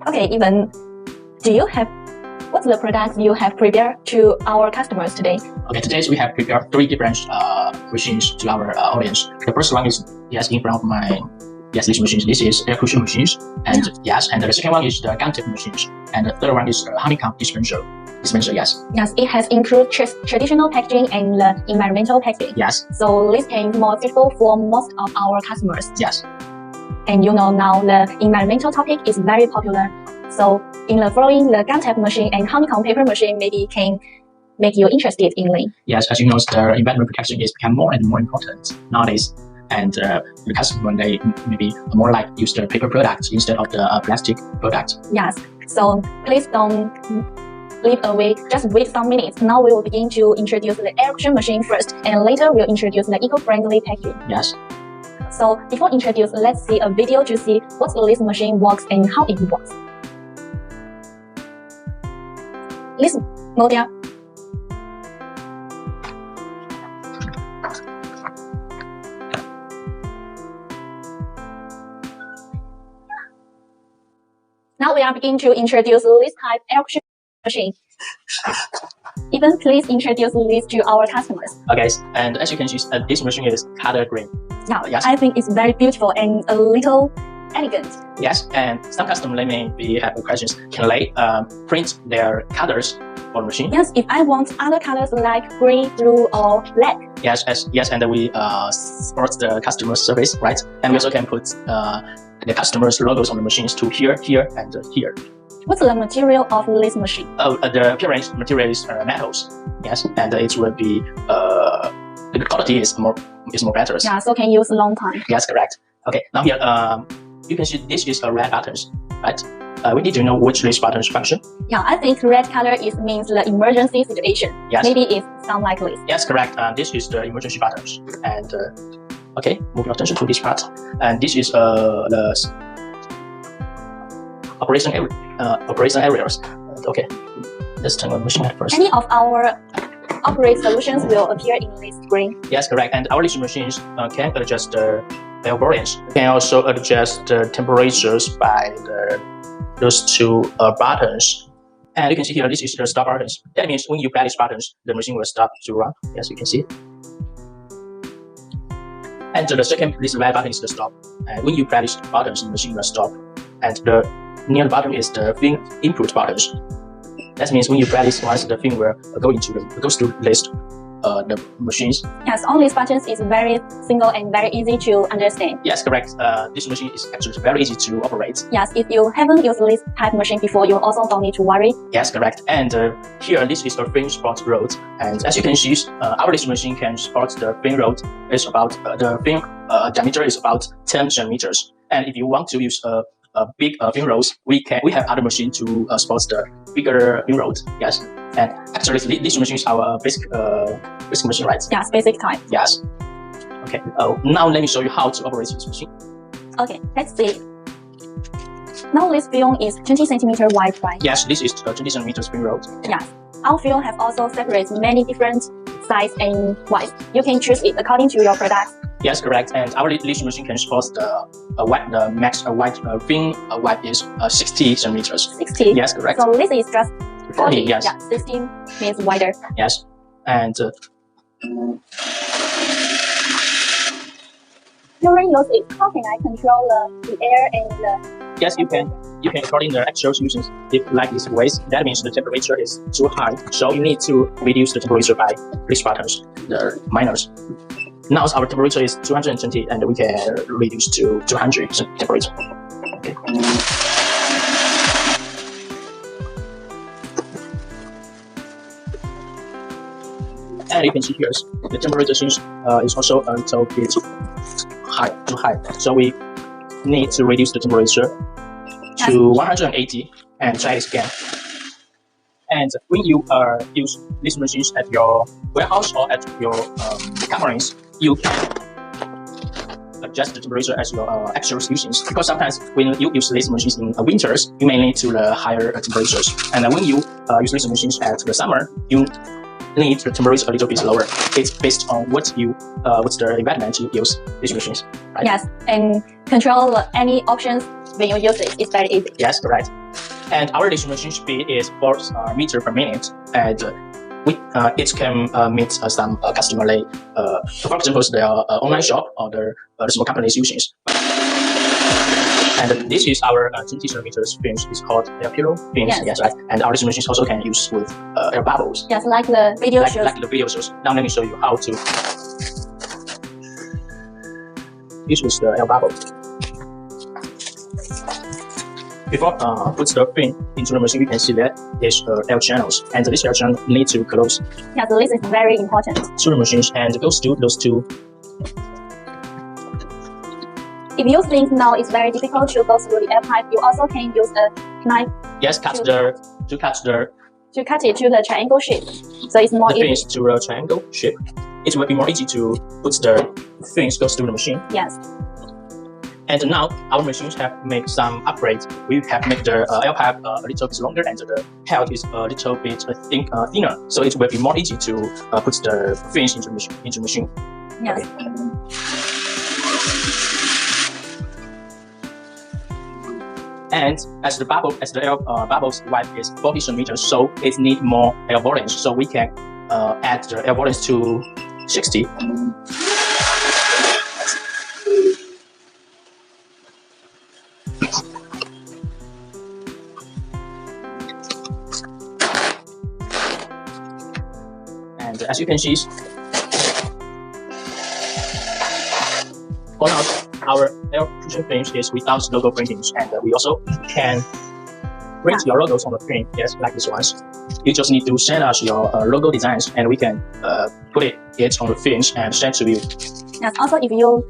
Okay, what's the products you have prepared to our customers today? Okay, today we have prepared 3 different machines to our audience. The first one is in front of my these machines. This is air cushion machines, and and the second one is the gun tip machines, and the third one is honeycomb dispenser. Yes, it has included traditional packaging and environmental packaging. Yes. So this can be more suitable for most of our customers. Yes. And now the environmental topic is very popular. So in the following, the gun tap machine and honeycomb paper machine maybe can make you interested in it. Yes, as you know, the environment protection is become more and more important nowadays. And the customer, they maybe more like use the paper products instead of the plastic products. Yes. So please don't leave away. Just wait some minutes. Now we will begin to introduce the air cushion machine first, and later we'll introduce the eco-friendly packaging. Yes. So before introduce, let's see a video to see what this machine works and how it works. This model. Now we are beginning to introduce this type air cushion machine. Please introduce this to our customers. Okay, and as you can see, this machine is color green. Yeah, yes. I think it's very beautiful and a little elegant. Yes, and some customers may have questions. Can they print their colors on the machine? Yes, if I want other colors like green, blue, or black. Yes, and we support the customer service, right? And we also can put the customer's logos on the machines to here, and here. What's the material of this machine? The appearance material is metals. Yes, and it will be the quality is more better. Yeah, so can use a long time. Yes, correct. Okay, now here you can see this is a red buttons, right? We need to know which these buttons function. Yeah, I think red color means the emergency situation. Yes. Maybe it sounds like this. Yes, correct. This is the emergency buttons, and okay, move your attention to this part, and this is the operation areas. Okay, let's turn on the machine at first. Any of our operate solutions will appear in this screen. Yes, correct. And our machines can adjust the air variance. Can also adjust the temperatures by those 2 buttons. And you can see here, this is the stop buttons. That means when you press these buttons, the machine will stop to run. Yes, you can see. And the second, this red button is the stop. And when you press these buttons, the machine will stop. And the near the bottom is the fin input buttons. That means when you press this once, the fin will goes to list the machines. Yes, all these buttons is very simple and very easy to understand. Yes, correct. This machine is actually very easy to operate. Yes, if you haven't used this type machine before, you also don't need to worry. Yes, correct. And here, this is a fin support rod. And as you can see, our machine can support the fin rod. It's about the fin diameter is about 10 centimeters. And if you want to use a big fin rods, we have other machine to support the bigger fin rod. Yes, and actually this machine is our basic machine, right? Yes, basic type. Yes. Okay. Now let me show you how to operate this machine. Okay, let's see. Now this film is 20 centimeter wide, right? Yes, this is 20 centimeters fin rod. Yes, our film have also separated many different size and width. You can choose it according to your product. Yes, correct. And our lead machine can support the max wide fin width is 60 centimeters. 60? Yes, correct. So this is just 40. Yes. Yeah, 60 means wider. Yes. And during use it, how can I control the air and the... Yes, you can control the actual solutions if like this ways. That means the temperature is too high, so you need to reduce the temperature by these buttons, the minors. Now our temperature is 220, and we can reduce to 200 temperature. Okay. And you can see here, the temperature is also a little bit too high. So we need to reduce the temperature to 180 and try this again. And when you use these machines at your warehouse or at your companies, you can adjust the temperature as your actual solutions. Because sometimes when you use these machines in winters, you may need to the higher temperatures. And when you use these machines at the summer, you need the temperature a little bit lower. It's based on what's the environment you use these machines. Right? Yes, and control any options when you use it. It's very easy. Yes, correct. And our dishing machine speed is 4 meters per minute, and it can meet some customer like, for example, their online shop or the small companies using it. And this is our 20 meters films. It's called air pillow films. Yes, right. And our dishing machines also can use with air bubbles. Yes, like the video shows. Like the video shows. Now let me show you how to use the air bubble. Before put the film into the machine, you can see that there's air channels, and this air channel need to close. Yeah, so this is very important. To the machines, and those two. If you think now it's very difficult to go through the air pipe, you also can use a knife. Yes, to cut it to the triangle shape, so it's more the easy. fins to a triangle shape. It will be more easy to put the fins goes through the machine. Yes. And now our machines have made some upgrades. We have made the air pipe a little bit longer, and the head is a little bit thinner, so it will be more easy to put the fins into the machine. Yes. Okay. And as the air bubbles width is 40 centimeters, so it needs more air volume. So we can add the air volume to 60. And as you can see, for now, our air cushion films is without logo printings, and we also can print your logos on the film. Yes, like this ones. You just need to send us your logo designs, and we can put it on the films and send to you. Yes. Also, if you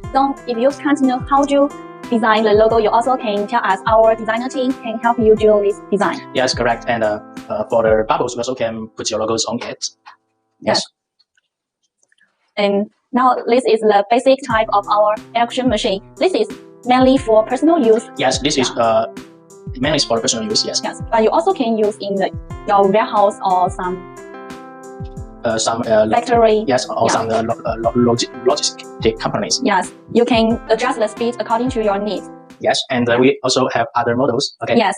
can't know how to design the logo, you also can tell us. Our designer team can help you do this design. Yes, correct. And for the bubbles, we also can put your logos on it. Yes. And now this is the basic type of our air cushion machine. This is mainly for personal use. Yes, this is mainly for personal use. Yes. Yes, but you also can use in your warehouse or some factory. Yes, or some logistic companies. Yes, you can adjust the speed according to your needs. Yes, and we also have other models. Okay. Yes,